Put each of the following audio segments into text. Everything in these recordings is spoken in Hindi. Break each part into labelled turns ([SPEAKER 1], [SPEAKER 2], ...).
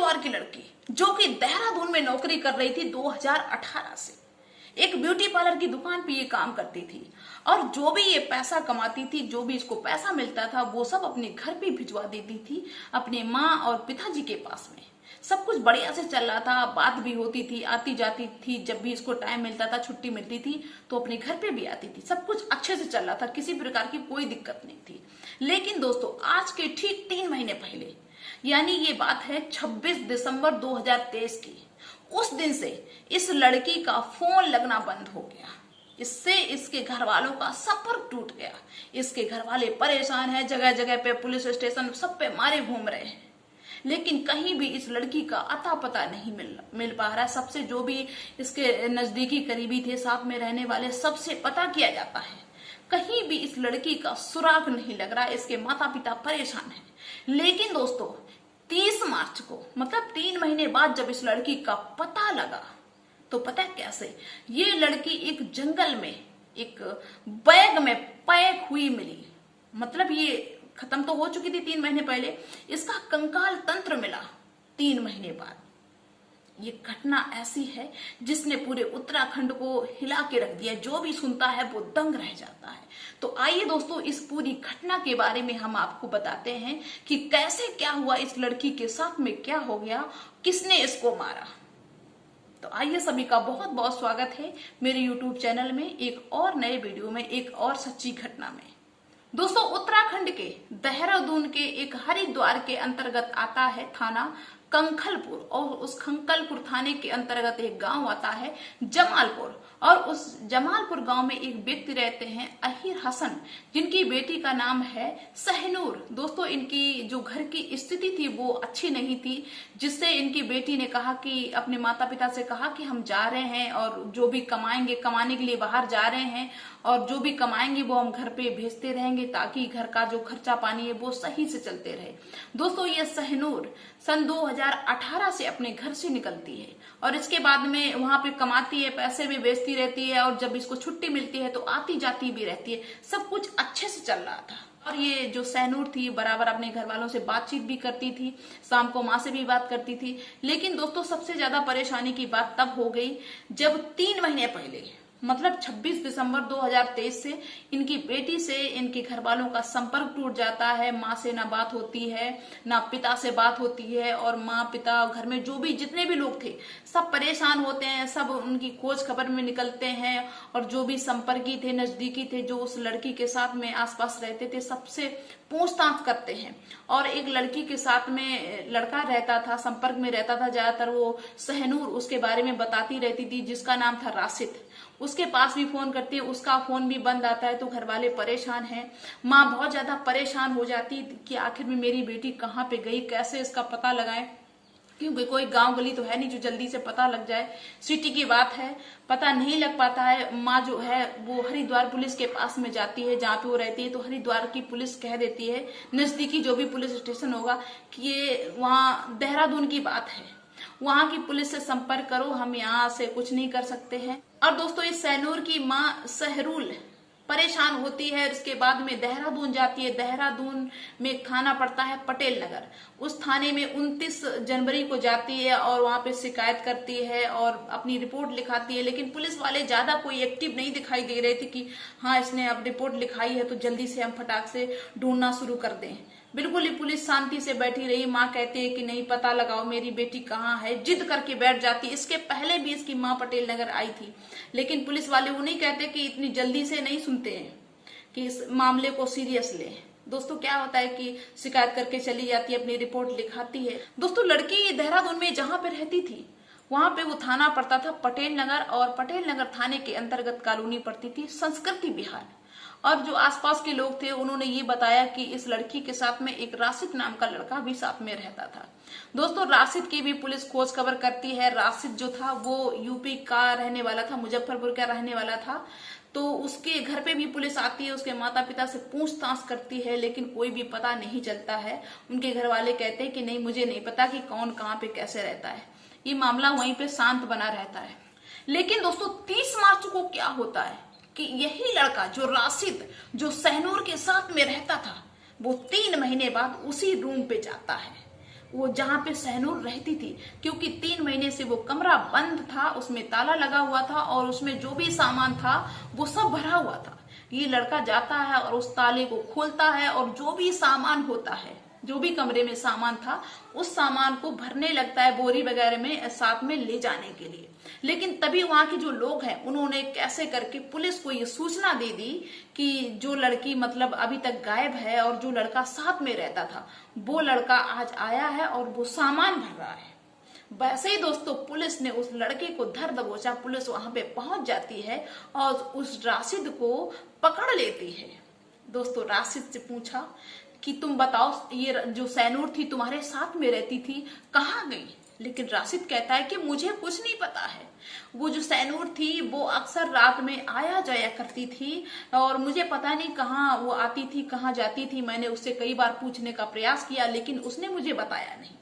[SPEAKER 1] हरिद्वार की लड़की जो कि देहरादून में नौकरी कर रही थी 2018 से, एक ब्यूटी पार्लर की दुकान पे ये काम करती थी और जो भी ये पैसा कमाती थी, जो भी इसको पैसा मिलता था, वो सब अपने घर पे भिजवा देती थी, अपने माँ और पिताजी के पास में। सब कुछ बढ़िया से चल रहा था, बात भी होती थी, आती जाती थी, जब भी इसको टाइम मिलता था, छुट्टी मिलती थी तो अपने घर पे भी आती थी। सब कुछ अच्छे से चल रहा था, किसी प्रकार की कोई दिक्कत नहीं थी। लेकिन दोस्तों, आज के ठीक 3 महीने पहले, यानी ये बात है 26 दिसंबर 2023 की, उस दिन से इस लड़की का फोन लगना बंद हो गया। इससे इसके घर वालों का संपर्क टूट गया। इसके घर वाले परेशान हैं, जगह जगह पे पुलिस स्टेशन सब पे मारे घूम रहे हैं, लेकिन कहीं भी इस लड़की का अता पता नहीं मिल पा रहा है। सबसे जो भी इसके नजदीकी करीबी थे, साथ में रहने वाले, सबसे पता किया जाता है, कहीं भी इस लड़की का सुराग नहीं लग रहा। इसके माता पिता परेशान हैं। लेकिन दोस्तों, 30 मार्च को, मतलब 3 महीने बाद जब इस लड़की का पता लगा, तो पता है कैसे? ये लड़की एक जंगल में एक बैग में पैक हुई मिली। मतलब ये खत्म तो हो चुकी थी 3 महीने पहले, इसका कंकाल तंत्र मिला 3 महीने बाद। ये घटना ऐसी है जिसने पूरे उत्तराखंड को हिला के रख दिया। जो भी सुनता है वो दंग रह जाता है। तो आइए दोस्तों, इस पूरी घटना के बारे में हम आपको बताते हैं कि कैसे क्या हुआ, इस लड़की के साथ में क्या हो गया, किसने इसको मारा। तो आइए, सभी का बहुत बहुत स्वागत है मेरे YouTube चैनल में, एक और नए वीडियो में, एक और सच्ची घटना में। दोस्तों, उत्तराखंड के देहरादून के एक हरिद्वार के अंतर्गत आता है थाना कंखलपुर, और उस कंखलपुर थाने के अंतर्गत एक गांव आता है जमालपुर, और उस जमालपुर गांव में एक व्यक्ति रहते हैं अहीर हसन, जिनकी बेटी का नाम है सहनूर। दोस्तों, इनकी जो घर की स्थिति थी वो अच्छी नहीं थी, जिससे इनकी बेटी ने कहा कि अपने माता पिता से कहा कि हम जा रहे हैं और जो भी कमाएंगे, कमाने के लिए बाहर जा रहे हैं, और जो भी कमाएंगे वो हम घर पे भेजते रहेंगे, ताकि घर का जो खर्चा पानी है वो सही से चलते रहे। दोस्तों, ये सहनूर सन 2018 से अपने घर से निकलती है और इसके बाद में वहां पे कमाती है, पैसे भी बेचती रहती है, और जब इसको छुट्टी मिलती है तो आती जाती भी रहती है। सब कुछ अच्छे से चल रहा था। और ये जो सहनूर थी, बराबर अपने घर वालों से बातचीत भी करती थी, शाम को माँ से भी बात करती थी। लेकिन दोस्तों, सबसे ज्यादा परेशानी की बात तब हो गई जब 3 महीने पहले, मतलब 26 दिसंबर 2023 से इनकी बेटी से इनके घर वालों का संपर्क टूट जाता है। माँ से ना बात होती है, ना पिता से बात होती है, और माँ पिता, घर में जो भी जितने भी लोग थे, सब परेशान होते हैं, सब उनकी खोज खबर में निकलते हैं, और जो भी संपर्की थे, नजदीकी थे, जो उस लड़की के साथ में आसपास रहते थे, सबसे पूछताछ करते हैं। और एक लड़की के साथ में लड़का रहता था, संपर्क में रहता था ज्यादातर, वो सहनूर, उसके बारे में बताती रहती थी, जिसका नाम था राशिद। उसके पास भी फोन करती है, उसका फोन भी बंद आता है, तो घर वाले परेशान हैं। माँ बहुत ज्यादा परेशान हो जाती कि आखिर में मेरी बेटी कहाँ पे गई, कैसे इसका पता लगाएं, क्योंकि कोई गांव गली तो है नहीं जो जल्दी से पता लग जाए। सिटी की बात है, पता नहीं लग पाता है। माँ जो है वो हरिद्वार पुलिस के पास में जाती है जहाँ पे वो रहती है, तो हरिद्वार की पुलिस कह देती है, नजदीकी जो भी पुलिस स्टेशन होगा, कि ये वहाँ देहरादून की बात है, वहां की पुलिस से संपर्क करो, हम यहाँ से कुछ नहीं कर सकते हैं। और दोस्तों, इस सहनूर की माँ सहरूल परेशान होती है। इसके बाद में देहरादून जाती है। देहरादून में एक थाना पड़ता है पटेल नगर, उस थाने में 29 जनवरी को जाती है और वहां पे शिकायत करती है और अपनी रिपोर्ट लिखाती है। लेकिन पुलिस वाले ज्यादा कोई एक्टिव नहीं दिखाई दे रहे थे कि हाँ, इसने अब रिपोर्ट लिखाई है तो जल्दी से हम फटाक से ढूंढना शुरू कर दें। बिल्कुल ही पुलिस शांति से बैठी रही। माँ कहती है कि नहीं, पता लगाओ मेरी बेटी कहाँ है, जिद करके बैठ जाती। इसके पहले भी इसकी माँ पटेल नगर आई थी, लेकिन पुलिस वाले वो नहीं कहते कि इतनी जल्दी से नहीं सुनते हैं कि इस मामले को सीरियस ले। दोस्तों, क्या होता है कि शिकायत करके चली जाती है, अपनी रिपोर्ट लिखाती है। दोस्तों, लड़की देहरादून में जहाँ पे रहती थी, वहां पे वो थाना पड़ता था पटेल नगर, और पटेल नगर थाने के अंतर्गत कॉलोनी पड़ती थी संस्कृति विहार। और जो आसपास के लोग थे उन्होंने ये बताया कि इस लड़की के साथ में एक राशिद नाम का लड़का भी साथ में रहता था। दोस्तों, राशिद की भी पुलिस खोज खबर करती है। राशिद जो था वो यूपी का रहने वाला था, मुजफ्फरपुर का रहने वाला था। तो उसके घर पे भी पुलिस आती है, उसके माता पिता से पूछताछ करती है, लेकिन कोई भी पता नहीं चलता है। उनके घर वाले कहते हैं कि नहीं, मुझे नहीं पता कि कौन कहाँ पे कैसे रहता है। ये मामला वहीं पे शांत बना रहता है। लेकिन दोस्तों, 30 मार्च को क्या होता है कि यही लड़का जो राशिद, जो सहनूर के साथ में रहता था, वो 3 महीने बाद उसी रूम पे जाता है। वो जहाँ पे सहनूर रहती थी, क्योंकि 3 महीने से वो कमरा बंद था, उसमें ताला लगा हुआ था और उसमें जो भी सामान था वो सब भरा हुआ था। ये लड़का जाता है और उस ताले को खोलता है और जो भी सामान होता है, जो भी कमरे में सामान था, उस सामान को भरने लगता है बोरी वगैरह में साथ में ले जाने के लिए। लेकिन तभी वहां के जो लोग हैं उन्होंने कैसे करके पुलिस को ये सूचना दे दी कि जो लड़की मतलब अभी तक गायब है और जो लड़का साथ में रहता था वो लड़का आज आया है और वो सामान भर रहा है। वैसे ही दोस्तों पुलिस ने उस लड़के को धर दबोचा, पुलिस वहां पे पहुंच जाती है और उस राशिद को पकड़ लेती है। दोस्तों राशिद से पूछा कि तुम बताओ, ये जो सैनूर थी तुम्हारे साथ में रहती थी, कहाँ गई? लेकिन राशिद कहता है कि मुझे कुछ नहीं पता है। वो जो सैनूर थी वो अक्सर रात में आया जाया करती थी और मुझे पता नहीं कहाँ वो आती थी, कहाँ जाती थी। मैंने उससे कई बार पूछने का प्रयास किया लेकिन उसने मुझे बताया नहीं।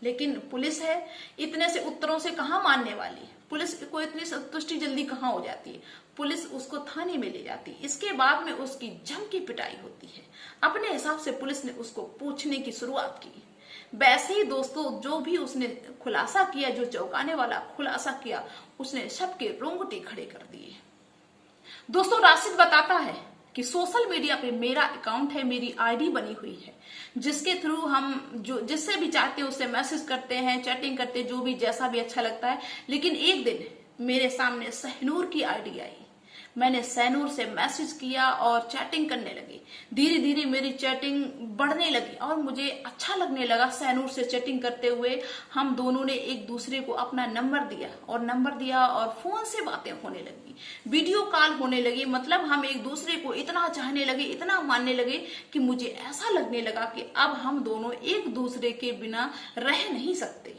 [SPEAKER 1] लेकिन पुलिस है, इतने से उत्तरों से कहाँ मानने वाली, पुलिस को इतनी संतुष्टि जल्दी कहाँ हो जाती है। पुलिस उसको थाने में ले जाती, इसके बाद में उसकी जम की पिटाई होती है। अपने हिसाब से पुलिस ने उसको पूछने की शुरुआत की। वैसे ही दोस्तों जो भी उसने खुलासा किया, जो चौंकाने वाला खुलासा किया, उसने सबके रोंगटे खड़े कर दिए। दोस्तों राशिद बताता है कि सोशल मीडिया पे मेरा अकाउंट है, मेरी आईडी बनी हुई है, जिसके थ्रू हम जो जिससे भी चाहते हैं उससे मैसेज करते हैं, चैटिंग करते हैं, जो भी जैसा भी अच्छा लगता है। लेकिन एक दिन मेरे सामने सहनूर की आईडी आई, मैंने सहनूर से मैसेज किया और चैटिंग करने लगी। धीरे धीरे मेरी चैटिंग बढ़ने लगी और मुझे अच्छा लगने लगा सहनूर से चैटिंग करते हुए। हम दोनों ने एक दूसरे को अपना नंबर दिया और फोन से बातें होने लगी, वीडियो कॉल होने लगी। मतलब हम एक दूसरे को इतना चाहने लगे, इतना मानने लगे कि मुझे ऐसा लगने लगा कि अब हम दोनों एक दूसरे के बिना रह नहीं सकते।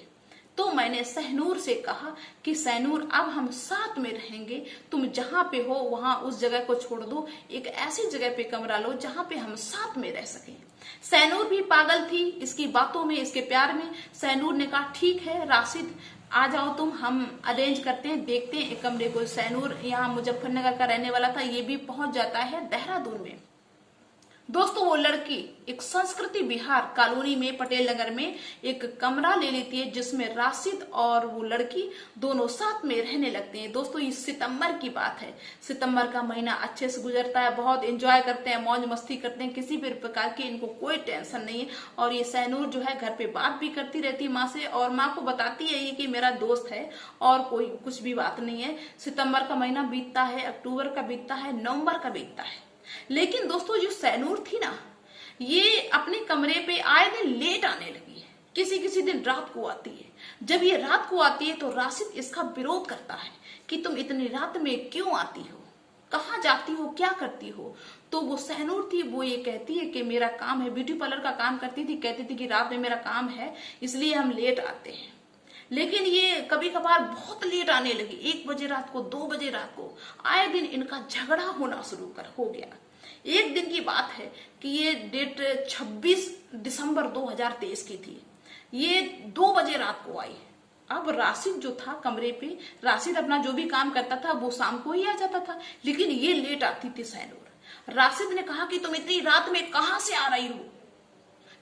[SPEAKER 1] तो मैंने सहनूर से कहा कि सहनूर अब हम साथ में रहेंगे, तुम जहां पे हो वहां उस जगह को छोड़ दो, एक ऐसी जगह पे कमरा लो जहां पे हम साथ में रह सकें। सहनूर भी पागल थी इसकी बातों में, इसके प्यार में। सहनूर ने कहा ठीक है राशिद, आ जाओ तुम, हम अरेंज करते हैं, देखते हैं एक कमरे को। सहनूर यहाँ मुजफ्फरनगर का रहने वाला था, ये भी पहुंच जाता है देहरादून में। दोस्तों वो लड़की एक संस्कृति विहार कॉलोनी में पटेल नगर में एक कमरा ले लेती है, जिसमें राशिद और वो लड़की दोनों साथ में रहने लगते हैं। दोस्तों ये सितंबर की बात है, सितंबर का महीना अच्छे से गुजरता है, बहुत एंजॉय करते हैं, मौज मस्ती करते हैं, किसी भी प्रकार की इनको कोई टेंशन नहीं है। और ये सहनूर जो है घर पे बात भी करती रहती है माँ से और माँ को बताती है ये कि मेरा दोस्त है और कोई कुछ भी बात नहीं है। सितंबर का महीना बीतता है, अक्टूबर का बीतता है, नवंबर का बीतता है। लेकिन दोस्तों जो सहनूर थी ना, ये अपने कमरे पे आए दिन लेट आने लगी है। किसी किसी दिन रात को आती है। जब ये रात को आती है तो राशिद इसका विरोध करता है कि तुम इतनी रात में क्यों आती हो, कहाँ जाती हो, क्या करती हो। तो वो सहनूर थी, वो ये कहती है कि मेरा काम है, ब्यूटी पार्लर का काम करती थी, कहती थी कि रात में मेरा काम है इसलिए हम लेट आते हैं। लेकिन ये कभी कभार बहुत लेट आने लगी, 1 बजे रात को, 2 बजे रात को, आए दिन इनका झगड़ा होना शुरू हो गया। एक दिन की बात है कि ये डेट 26 दिसंबर 2023 की थी। ये 2 बजे रात को आई। अब राशिद जो था कमरे पे, राशिद अपना जो भी काम करता था वो शाम को ही आ जाता था, लेकिन ये लेट आती थी सहनूर। राशिद ने कहा कि तुम इतनी रात में कहां से आ रही हो,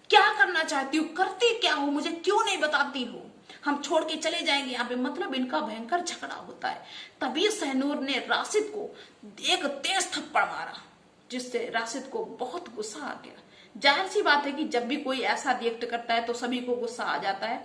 [SPEAKER 1] क्या करना चाहती हो, करती क्या हो, मुझे क्यों नहीं बताती हो, हम छोड़ के चले जाएंगे यहाँ पे। मतलब इनका भयंकर झगड़ा होता है। तभी सहनूर ने राशिद को एक तेज थप्पड़ मारा, जिससे राशिद को बहुत गुस्सा आ गया। जाहिर सी बात है कि जब भी कोई ऐसा रिएक्ट करता है तो सभी को गुस्सा आ जाता है।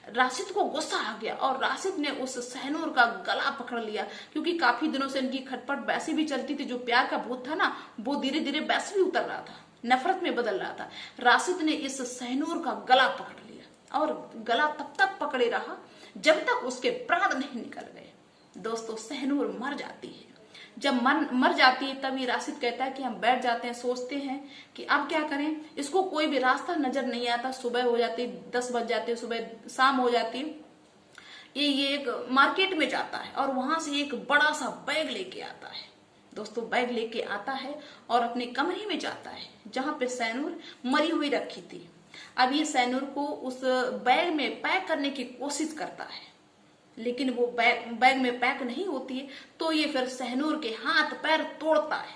[SPEAKER 1] राशिद को गुस्सा आ गया और राशिद ने उस सहनूर का गला पकड़ लिया, क्योंकि काफी दिनों से इनकी खटपट वैसे भी चलती थी। जो प्यार का भूत था ना, वो धीरे धीरे वैसे भी उतर रहा था, नफरत में बदल रहा था। राशिद ने इस सहनूर का गला पकड़ लिया और गला तब तक पकड़े रहा जब तक उसके प्राण नहीं निकल गए। दोस्तों सहनूर मर जाती है। जब मर जाती है तभी राशिद कहता है कि हम बैठ जाते हैं, सोचते हैं कि अब क्या करें। इसको कोई भी रास्ता नजर नहीं आता। सुबह हो जाती, 10 बज जाते, सुबह शाम हो जाती। ये एक मार्केट में जाता है और वहां से एक बड़ा सा बैग लेके आता है। दोस्तों बैग लेके आता है और अपने कमरे में जाता है जहां पे सहनूर मरी हुई रखी थी। अब ये सहनूर को उस बैग में पैक करने की कोशिश करता है, लेकिन वो बैग में पैक नहीं होती है। तो ये फिर सहनूर के हाथ पैर तोड़ता है,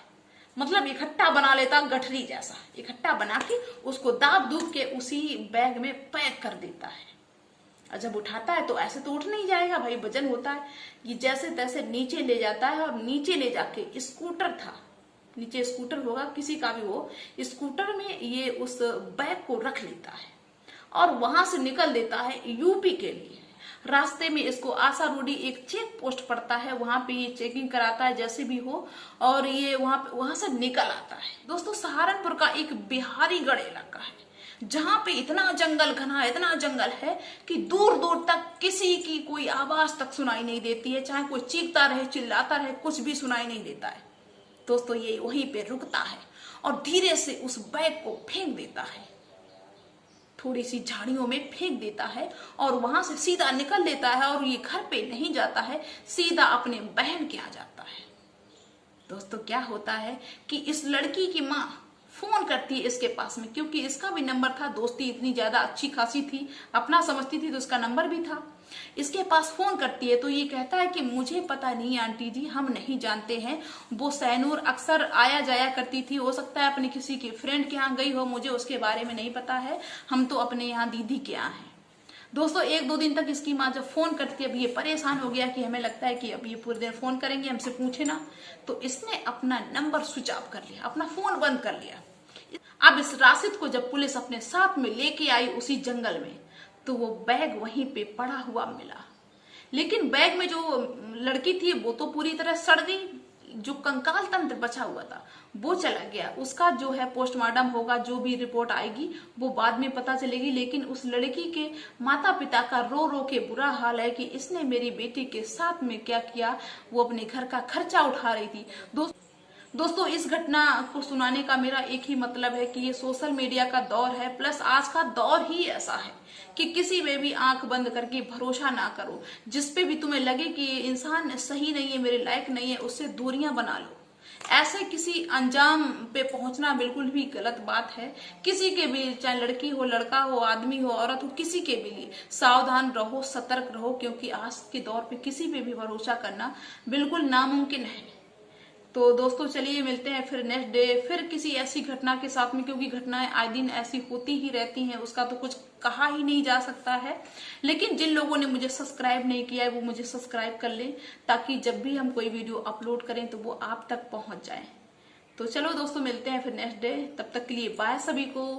[SPEAKER 1] मतलब इकट्ठा बना लेता, गठरी जैसा इकट्ठा बना के उसको दाब दूब के उसी बैग में पैक कर देता है। और जब उठाता है तो ऐसे तो उठ नहीं जाएगा भाई, वजन होता है। ये जैसे तैसे नीचे ले जाता है और नीचे ले जाके स्कूटर था, नीचे स्कूटर होगा किसी का भी हो, स्कूटर में ये उस बैग को रख लेता है और वहां से निकल देता है यूपी के लिए। रास्ते में इसको आशारोडी एक चेक पोस्ट पड़ता है, वहां पे ये चेकिंग कराता है जैसे भी हो, और ये वहां से निकल आता है। दोस्तों सहारनपुर का एक बिहारीगढ़ इलाका है जहां पे इतना जंगल घना, इतना जंगल है कि दूर दूर तक किसी की कोई आवाज तक सुनाई नहीं देती है, चाहे कोई चीखता रहे, चिल्लाता रहे, कुछ भी सुनाई नहीं देता है। दोस्तों ये वहीं पे रुकता है और धीरे से उस बैग को फेंक देता है, थोड़ी सी झाड़ियों में फेंक देता है और वहां से सीधा निकल लेता है। और ये घर पे नहीं जाता है, सीधा अपने बहन के यहाँ जाता है। दोस्तों क्या होता है कि इस लड़की की माँ फोन करती है इसके पास में, क्योंकि इसका भी नंबर था, दोस्ती इतनी ज्यादा अच्छी खासी थी, अपना समझती थी तो उसका नंबर भी था। इसके पास फोन करती है तो ये कहता है कि मुझे पता नहीं आंटी जी, हम नहीं जानते हैं, वो सैनूर अक्सर आया जाया करती थी, हो सकता है अपने किसी के फ्रेंड के यहाँ गई हो, मुझे उसके बारे में नहीं पता है, हम तो अपने यहाँ दीदी के यहाँ हैं। दोस्तों एक दो दिन तक इसकी माँ जब फोन करती है, अब ये परेशान हो गया कि हमें लगता है कि अब ये पूरी देर फोन करेंगे, हमसे पूछे ना, तो इसने अपना नंबर स्विच ऑफ कर लिया, अपना फोन बंद कर लिया। अब इस राशिद को जब पुलिस अपने साथ में लेके आई उसी जंगल में, तो वो बैग वहीं पे पड़ा हुआ मिला। लेकिन बैग में जो लड़की थी वो तो पूरी तरह सड़ गई, जो कंकाल तंत्र बचा हुआ था वो चला गया। उसका जो है पोस्टमार्टम होगा, जो भी रिपोर्ट आएगी वो बाद में पता चलेगी। लेकिन उस लड़की के माता पिता का रो रो के बुरा हाल है कि इसने मेरी बेटी के साथ में क्या किया, वो अपने घर का खर्चा उठा रही थी। दोस्तों इस घटना को सुनाने का मेरा एक ही मतलब है कि ये सोशल मीडिया का दौर है, प्लस आज का दौर ही ऐसा है कि किसी में भी आंख बंद करके भरोसा ना करो। जिस पे भी तुम्हें लगे कि ये इंसान सही नहीं है, मेरे लायक नहीं है, उससे दूरियां बना लो। ऐसे किसी अंजाम पे पहुंचना बिल्कुल भी गलत बात है। किसी के भी, चाहे लड़की हो, लड़का हो, आदमी हो, औरत हो, किसी के भी लिए सावधान रहो, सतर्क रहो, क्योंकि आज के दौर पे किसी पे भी भरोसा करना बिल्कुल नामुमकिन है। तो दोस्तों चलिए मिलते हैं फिर नेक्स्ट डे, फिर किसी ऐसी घटना के साथ में, क्योंकि घटनाएं आए दिन ऐसी होती ही रहती हैं, उसका तो कुछ कहा ही नहीं जा सकता है। लेकिन जिन लोगों ने मुझे सब्सक्राइब नहीं किया है वो मुझे सब्सक्राइब कर लें, ताकि जब भी हम कोई वीडियो अपलोड करें तो वो आप तक पहुंच जाए। तो चलो दोस्तों मिलते हैं फिर नेक्स्ट डे, तब तक के लिए बाय सभी को।